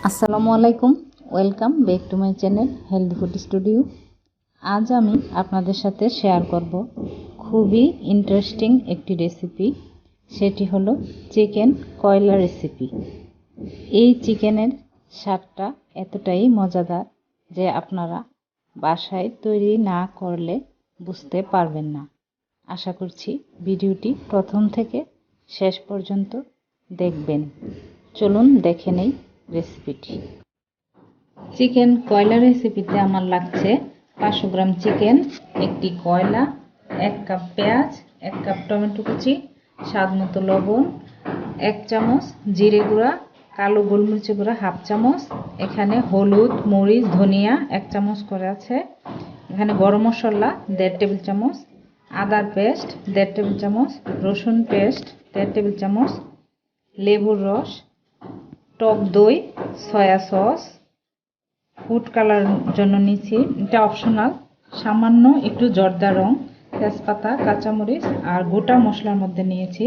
আসসালামু আলাইকুম, welcome back to my channel healthy food studio. আজ আমি আপনাদের সাথে শেয়ার করব খুবই ইন্টারেস্টিং একটি রেসিপি। সেটি হলো চিকেন কয়লা রেসিপি। এই চিকেনের স্বাদটা এতটাই মজাদার যে আপনারা বাসায় তৈরি না করলে বুঝতে পারবেন না। আশা করছি ভিডিওটি প্রথম থেকে শেষ পর্যন্ত দেখবেন। চলুন দেখে নেই রেসিপিটি। চিকেন কয়লা রেসিপিতে আমার লাগছে 500 গ্রাম চিকেন, একটি কয়লা, 1 কাপ পেঁয়াজ, 1 কাপ টমেটো কুচি, স্বাদ মতো লবণ, 1 চামচ জিরে গুঁড়া, কালো গোলমরিচ গুঁড়া 1/2 চামচ, এখানে হলুদ, মরিচ, ধনিয়া 1 চামচ করে আছে, এখানে গরম মশলা 1.5 টেবিল চামচ, আদার পেস্ট 1.5 টেবিল চামচ, রসুন পেস্ট 1.5 টেবিল চামচ, লেবুর রস, টক দই, সয়া সস, ফুড কালার জন্য নিচ্ছি, এটা অপশনাল, সামান্য একটু জর্দা রং, তেজপাতা, কাঁচামরিচ আর গোটা মশলার মধ্যে নিয়েছি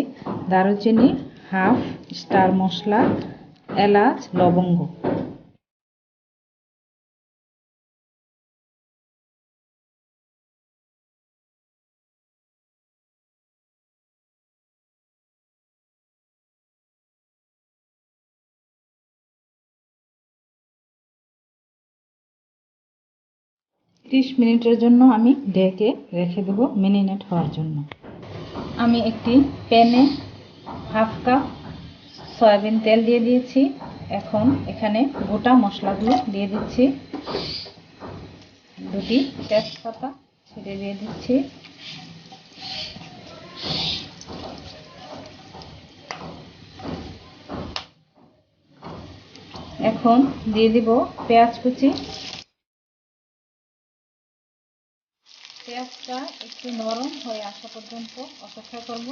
দারুচিনি, হাফ স্টার মশলা, এলাচ, লবঙ্গ। 30 মিনিটের জন্য আমি ঢেকে রেখে দেব মেরিনেট হওয়ার জন্য। আমি একটি প্যানে 1/2 কাপ সয়াবিন তেল দিয়ে দিয়েছি। এখন এখানে গোটা মশলাগুলো দিয়ে দিচ্ছি। 2টি তেজপাতা ছেড়ে দিয়ে দিচ্ছি। এখন দিয়ে দিব পেঁয়াজ কুচি। পেঁয়াজটা একটু নরম হয়ে আসা পর্যন্ত অপেক্ষা করব।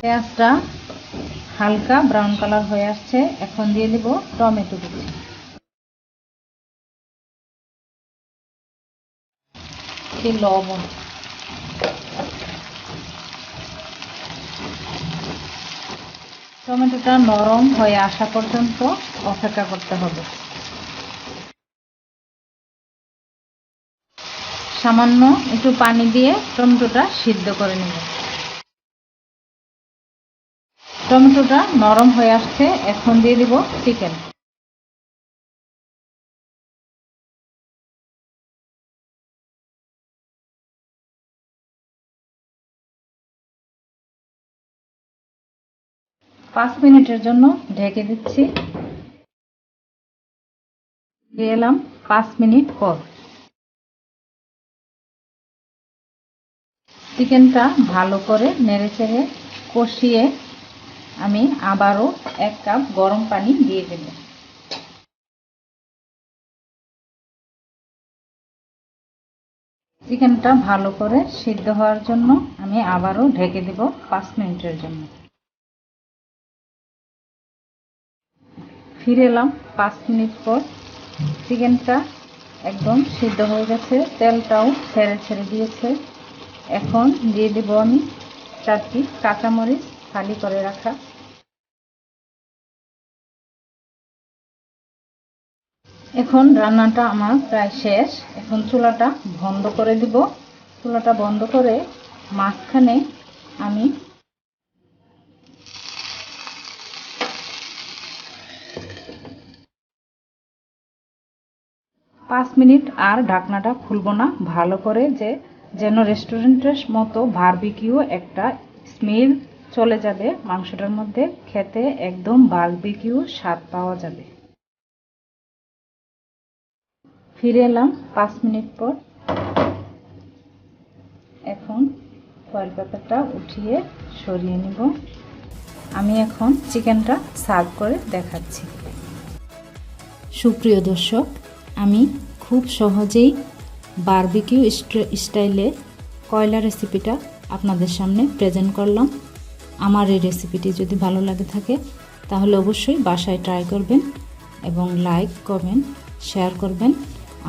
পেঁয়াজটা হালকা ব্রাউন কালার হয়ে আসছে। এখন দিয়ে দিব টমেটো কুচি, লবণ, টমেটোটা নরম হয়ে আসা পর্যন্ত অপেক্ষা করতে হবে। সামান্য একটু পানি দিয়ে টমেটোটা সিদ্ধ করে নেব। টমেটোটা নরম হয়ে আসছে। এখন দিয়ে দিব চিকেন। পাঁচ মিনিটের জন্য ঢেকে দিচ্ছি। দিয়ে এলাম 5 মিনিট পর। চিকেনটা ভালো করে নেড়েচেড়ে কষিয়ে আমি আবারও 1 কাপ গরম পানি দিয়ে দেব। চিকেনটা ভালো করে সিদ্ধ হওয়ার জন্য আমি আবারও ঢেকে দেব 5 মিনিটের জন্য। ফিরে এলাম 5 মিনিট পর। চিকেনটা একদম সিদ্ধ হয়ে গেছে, তেলটাও ছেড়ে ছেড়ে দিয়েছে। এখন দিয়ে দেব আমি 4টি কাঁচামরিচ ফালি করে রাখা। এখন রান্নাটা আমার প্রায় শেষ। এখন চুলাটা বন্ধ করে দিব। চুলাটা বন্ধ করে মাঝখানে আমি 5 মিনিট আর ঢাকনাটা খুলব না। ভালো করে যেন রেস্টুরেন্টের মতো বারবিকিউ একটা স্মেল চলে যাবে মাংসটার মধ্যে, খেতে একদম বারবিকিউ স্বাদ পাওয়া যাবে। ফিরে এলাম 5 মিনিট পর। এখন ফয়েল পেপারটা উঠিয়ে সরিয়ে নিব। আমি এখন চিকেনটা সার্ভ করে দেখাচ্ছি। সুপ্রিয় দর্শক, আমি খুব সহজেই বারবিকিউ স্টাইলে কয়লা রেসিপিটা আপনাদের সামনে প্রেজেন্ট করলাম। আমার এই রেসিপিটি যদি ভালো লাগে থাকে তাহলে অবশ্যই বাসায় ট্রাই করবেন এবং লাইক, কমেন্ট, শেয়ার করবেন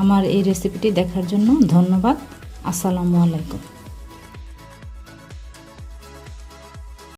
আমার এই রেসিপিটি দেখার জন্য ধন্যবাদ। আসসালামু আলাইকুম।